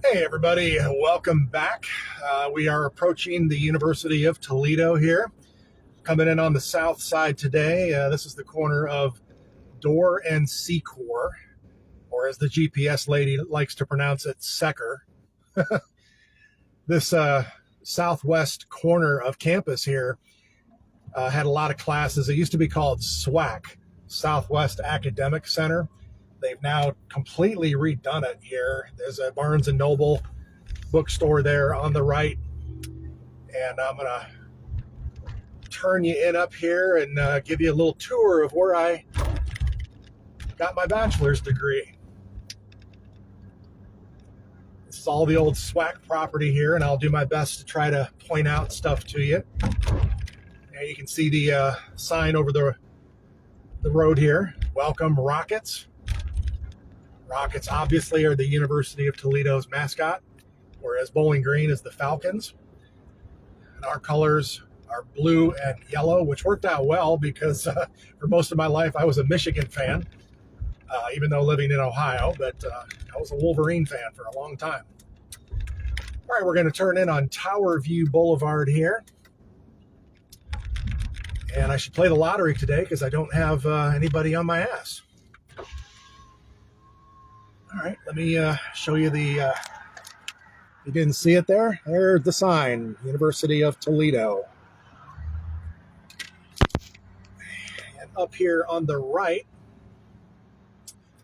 Hey everybody, welcome back. We are approaching the University of Toledo here. Coming in on the south side today. This is the corner of Door and Secor, or as the GPS lady likes to pronounce it, Secker. This southwest corner of campus here had a lot of classes. It used to be called SWAC, Southwest Academic Center. They've now completely redone it here. There's a Barnes and Noble bookstore there on the right, and I'm gonna turn you in up here and give you a little tour of where I got my bachelor's degree. This is all the old SWAC property here, and I'll do my best to try to point out stuff to you. And you can see the sign over the road here. Welcome, Rockets. Rockets obviously are the University of Toledo's mascot, whereas Bowling Green is the Falcons. And our colors are blue and yellow, which worked out well because for most of my life I was a Michigan fan, even though living in Ohio, but I was a Wolverine fan for a long time. All right, we're going to turn in on Tower View Boulevard here. And I should play the lottery today because I don't have anybody on my ass. All right, let me show you the, you didn't see it there? There's the sign, University of Toledo. And up here on the right,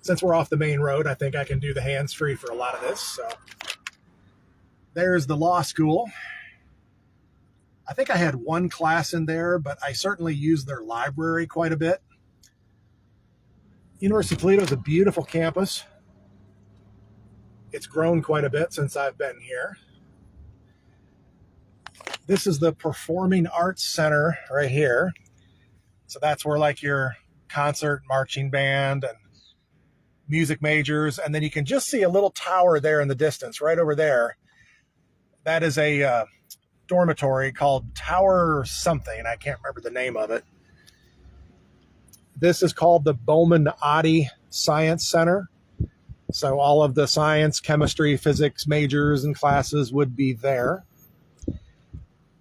since we're off the main road, I think I can do the hands-free for a lot of this. So there's the law school. I think I had one class in there, but I certainly used their library quite a bit. University of Toledo is a beautiful campus. It's grown quite a bit since I've been here. This is the Performing Arts Center right here. So that's where like your concert, marching band, and music majors. And then you can just see a little tower there in the distance, right over there. That is a dormitory called Tower something. I can't remember the name of it. This is called the Bowman Oddie Science Center. So all of the science, chemistry, physics majors and classes would be there.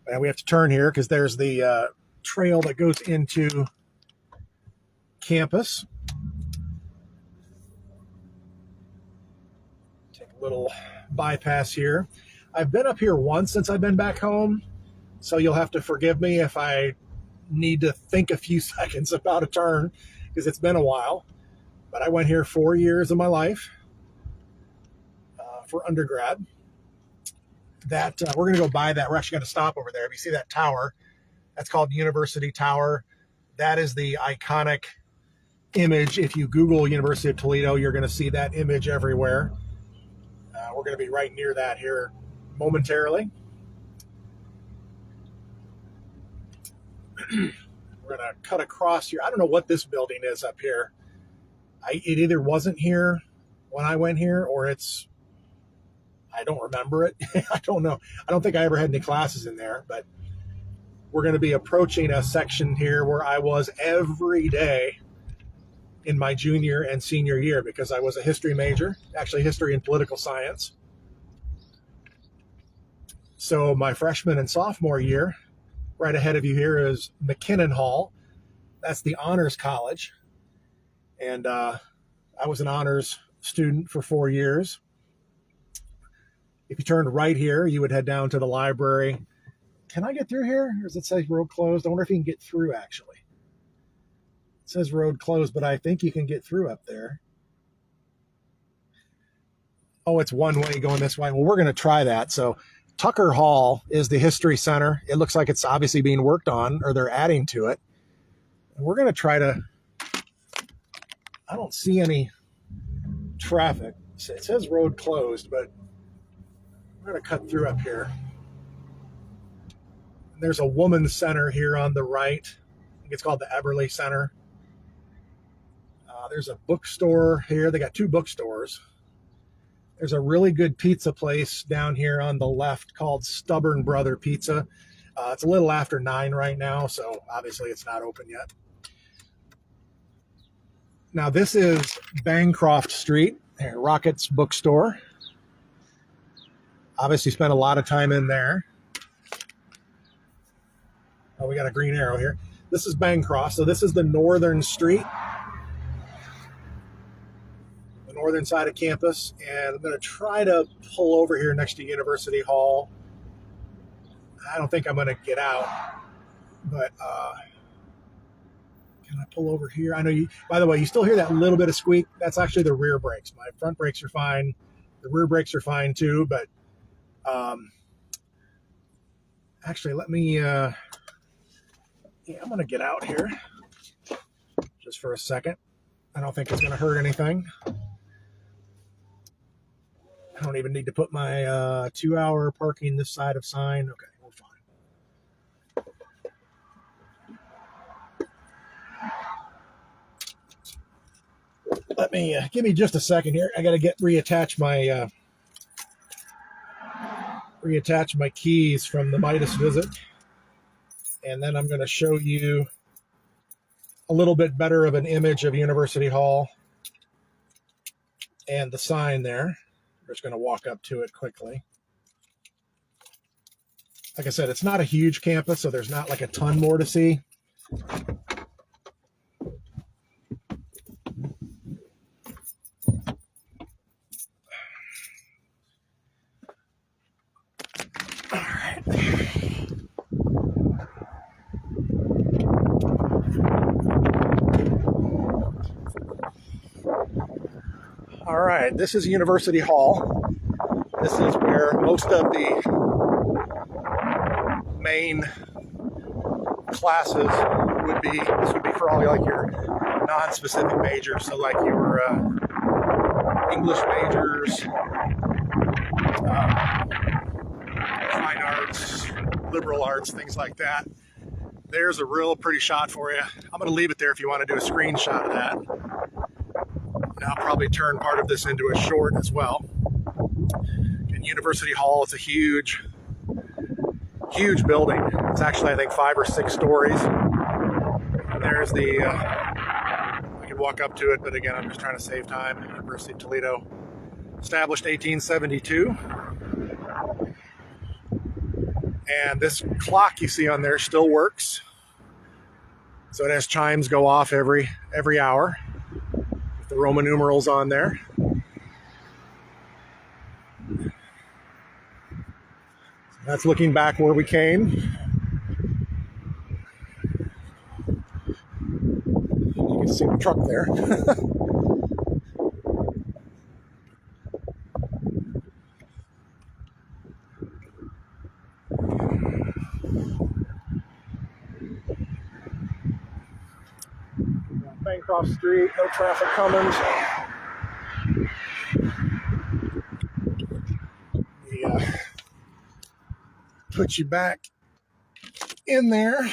And we have to turn here because there's the trail that goes into campus. Take a little bypass here. I've been up here once since I've been back home, so you'll have to forgive me if I need to think a few seconds about a turn because it's been a while. But I went here 4 years of my life for undergrad. That we're going to go by that. We're actually going to stop over there. If you see that tower, that's called University Tower. That is the iconic image. If you Google University of Toledo, you're going to see that image everywhere. We're going to be right near that here momentarily. We're going to cut across here. I don't know what this building is up here. It either wasn't here when I went here, or I don't remember it. I don't know. I don't think I ever had any classes in there, but we're going to be approaching a section here where I was every day in my junior and senior year because I was a history major, actually history and political science. So my freshman and sophomore year, right ahead of you here is McKinnon Hall. That's the honors college. And I was an honors student for 4 years. If you turned right here, you would head down to the library. Can I get through here? Or does it say road closed? I wonder if you can get through, actually. It says road closed, but I think you can get through up there. Oh, it's one way going this way. Well, we're going to try that. So Tucker Hall is the history center. It looks like it's obviously being worked on, or they're adding to it. And we're going to try to... I don't see any traffic. It says road closed, but we're going to cut through up here. There's a women's center here on the right. I think it's called the Eberly Center. There's a bookstore here. They got 2 bookstores. There's a really good pizza place down here on the left called Stubborn Brother Pizza. It's a little after 9 right now, so obviously it's not open yet. Now this is Bancroft Street, Rockets Bookstore. Obviously spent a lot of time in there. Oh, we got a green arrow here. This is Bancroft, so this is the northern street, the northern side of campus, and I'm going to try to pull over here next to University Hall. I don't think I'm going to get out, but can I pull over here? I know you, by the way, you still hear that little bit of squeak. That's actually the rear brakes. My front brakes are fine. The rear brakes are fine too, but actually let me, yeah, I'm going to get out here just for a second. I don't think it's going to hurt anything. I don't even need to put my 2-hour parking this side of sign. Okay, we're fine. Let me, give me just a second here. I got to reattach my keys from the Midas visit. And then I'm going to show you a little bit better of an image of University Hall and the sign there. We're just going to walk up to it quickly. Like I said, it's not a huge campus, so there's not like a ton more to see. All right. All right, this is University Hall. This is where most of the main classes would be. This would be for all like your non-specific majors, so like your English majors, fine arts, liberal arts, things like that. There's a real pretty shot for you. I'm going to leave it there if you want to do a screenshot of that. And I'll probably turn part of this into a short as well. And University Hall is a huge building. It's actually, I think, 5 or 6 stories. And there's the, I could walk up to it, but again, I'm just trying to save time. University of Toledo, established 1872. And this clock you see on there still works. So it has chimes go off every hour. With the Roman numerals on there. That's looking back where we came. You can see the truck there. Bancroft Street, no traffic coming. Yeah. Put you back in there.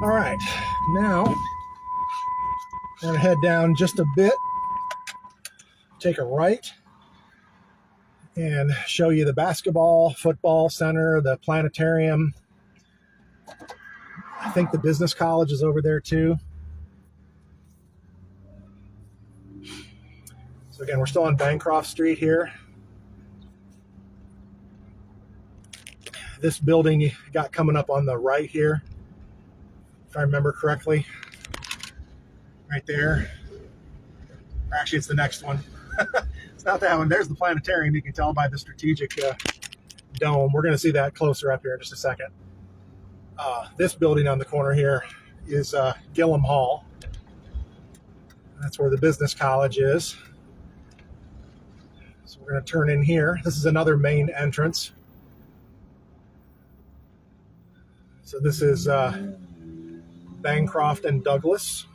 All right, now I'm going to head down just a bit, take a right, and show you the basketball, football center, the planetarium. I think the business college is over there too. So again, we're still on Bancroft Street here. This building you got coming up on the right here, if I remember correctly. Right there. Or actually, it's the next one. It's not that one. There's the planetarium. You can tell by the strategic dome. We're going to see that closer up here in just a second. This building on the corner here is Gillum Hall. That's where the business college is. So we're going to turn in here. This is another main entrance. So this is Bancroft and Douglas.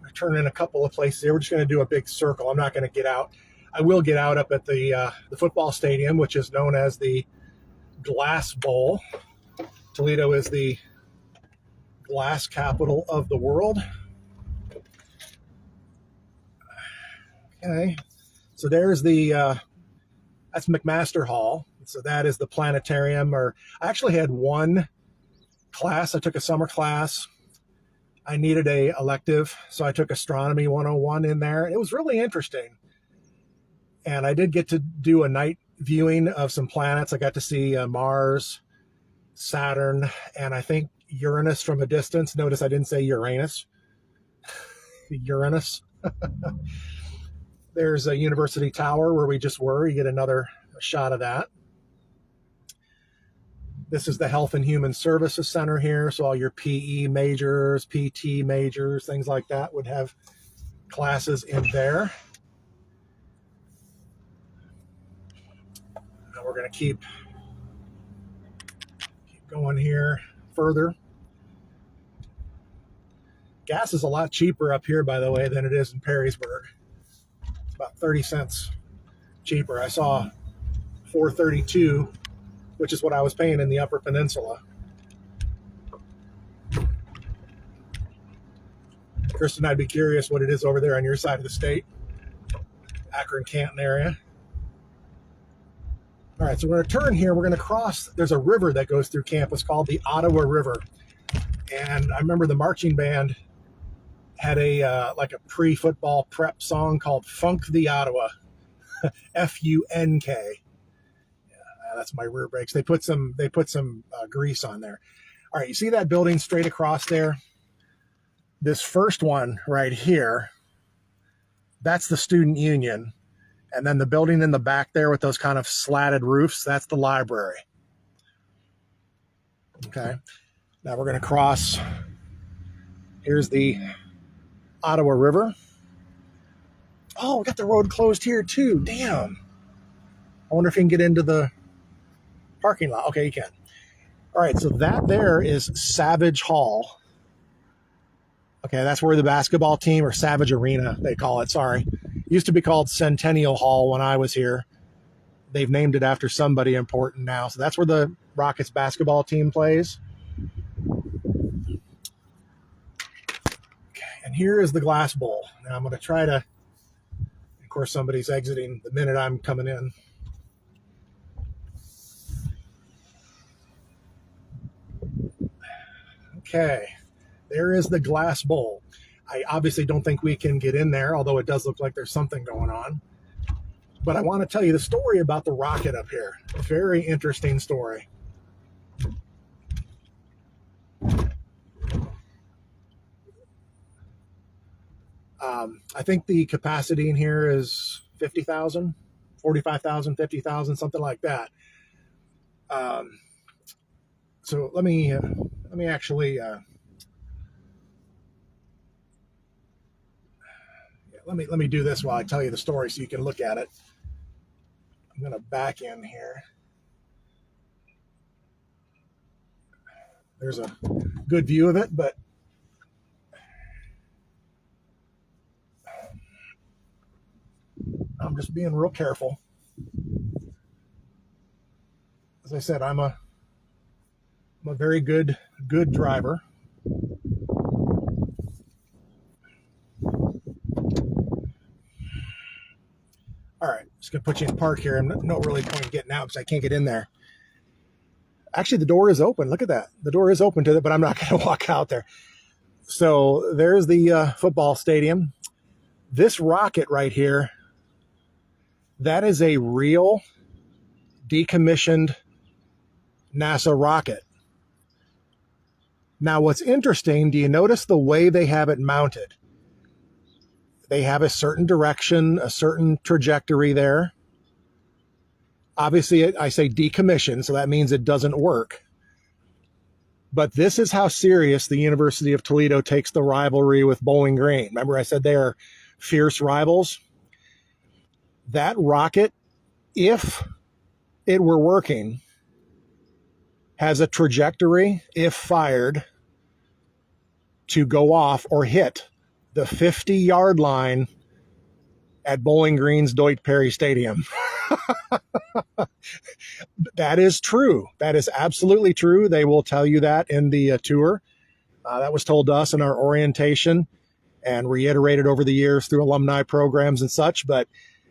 I turn in a couple of places here. We're just going to do a big circle. I'm not going to get out. I will get out up at the football stadium, which is known as the Glass Bowl. Toledo is the glass capital of the world. Okay, so there's the That's McMaster Hall. So that is the planetarium. Or I actually had one class. I took a summer class. I needed a elective, so I took Astronomy 101 in there. It was really interesting. And I did get to do a night viewing of some planets. I got to see Mars, Saturn, and I think Uranus from a distance. Notice I didn't say Uranus. Uranus. There's a University Tower where we just were. You get another shot of that. This is the Health and Human Services Center here. So all your PE majors, PT majors, things like that would have classes in there. Now we're going to keep going here further. Gas is a lot cheaper up here, by the way, than it is in Perrysburg. It's about 30 cents cheaper. I saw $4.32, which is what I was paying in the Upper Peninsula. Kristen, I'd be curious what it is over there on your side of the state. Akron, Canton area. All right, so we're going to turn here. We're going to cross. There's a river that goes through campus called the Ottawa River. And I remember the marching band had a like a pre-football prep song called Funk the Ottawa. F-U-N-K. That's my rear brakes. They put some grease on there. All right, you see that building straight across there? This first one right here, that's the student union. And then the building in the back there with those kind of slatted roofs, that's the library. Okay. Now we're going to cross. Here's the Ottawa River. Oh, we got the road closed here too. Damn. I wonder if you can get into the parking lot. Okay, you can. All right, so that there is Savage Hall. Okay, that's where the basketball team, or Savage Arena, they call it, sorry. It used to be called Centennial Hall when I was here. They've named it after somebody important now. So that's where the Rockets basketball team plays. Okay, and here is the glass bowl. Now I'm going to try to, of course, somebody's exiting the minute I'm coming in. Okay, there is the glass bowl. I obviously don't think we can get in there, although it does look like there's something going on. But I want to tell you the story about the rocket up here. A very interesting story. I think the capacity in here is 50,000, 45,000, 50,000, something like that. So let me actually let me do this while I tell you the story so you can look at it. I'm going to back in here. There's a good view of it, but I'm just being real careful. As I said, I'm a very good driver. All right, just gonna put you in park here. I'm no really point in getting out because I can't get in there. Actually, the door is open. Look at that. The door is open to it, but I'm not gonna walk out there. So there's the football stadium. This rocket right here, that is a real decommissioned NASA rocket. Now, what's interesting, do you notice the way they have it mounted? They have a certain direction, a certain trajectory there. Obviously, I say decommissioned, so that means it doesn't work. But this is how serious the University of Toledo takes the rivalry with Bowling Green. Remember I said they are fierce rivals? That rocket, if it were working, has a trajectory, if fired, to go off or hit the 50-yard line at Bowling Green's Deutsch Perry Stadium. That is true. That is absolutely true. They will tell you that in the tour. That was told to us in our orientation and reiterated over the years through alumni programs and such. But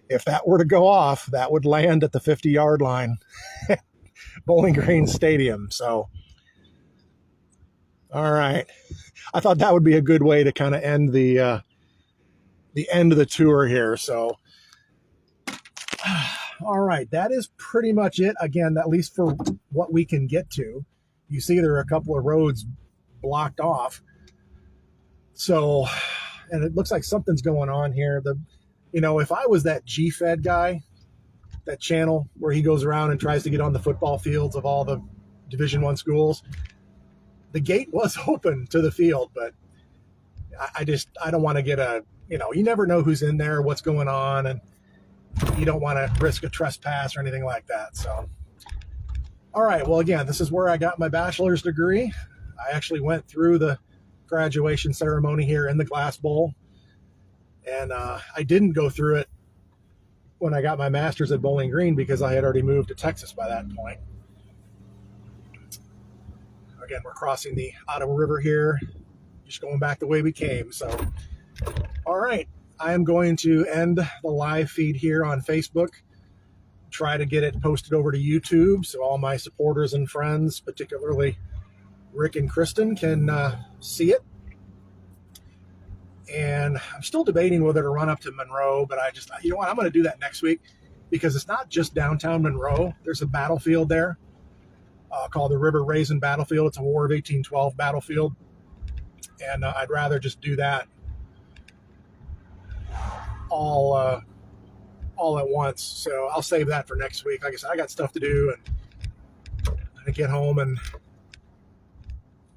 if that were to go off, that would land at the 50-yard line, Bowling Green Stadium. So, all right. I thought that would be a good way to kind of end the end of the tour here. So, all right, that is pretty much it. Again, at least for what we can get to. You see there are a couple of roads blocked off. So, and it looks like something's going on here. If I was that G-Fed guy, that channel where he goes around and tries to get on the football fields of all the Division I schools, the gate was open to the field, but I don't want to get you never know who's in there, what's going on, and you don't want to risk a trespass or anything like that. So, all right. Well, again, this is where I got my bachelor's degree. I actually went through the graduation ceremony here in the Glass Bowl, and I didn't go through it when I got my master's at Bowling Green because I had already moved to Texas by that point. Again, we're crossing the Ottawa River here, just going back the way we came. So, all right. I am going to end the live feed here on Facebook, try to get it posted over to YouTube so all my supporters and friends, particularly Rick and Kristen, can see it. And I'm still debating whether to run up to Monroe, but you know what, I'm going to do that next week because it's not just downtown Monroe. There's a battlefield there called the River Raisin Battlefield. It's a War of 1812 battlefield. And I'd rather just do that all at once. So I'll save that for next week. Like I said, I got stuff to do and I get home and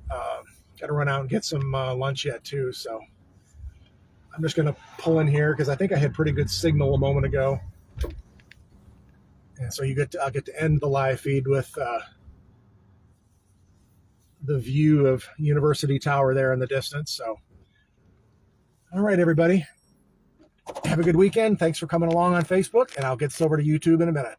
got to run out and get some lunch yet too. So I'm just going to pull in here because I think I had pretty good signal a moment ago. And so I'll get to end the live feed with the view of University Tower there in the distance. So, all right, everybody. Have a good weekend. Thanks for coming along on Facebook, and I'll get this over to YouTube in a minute.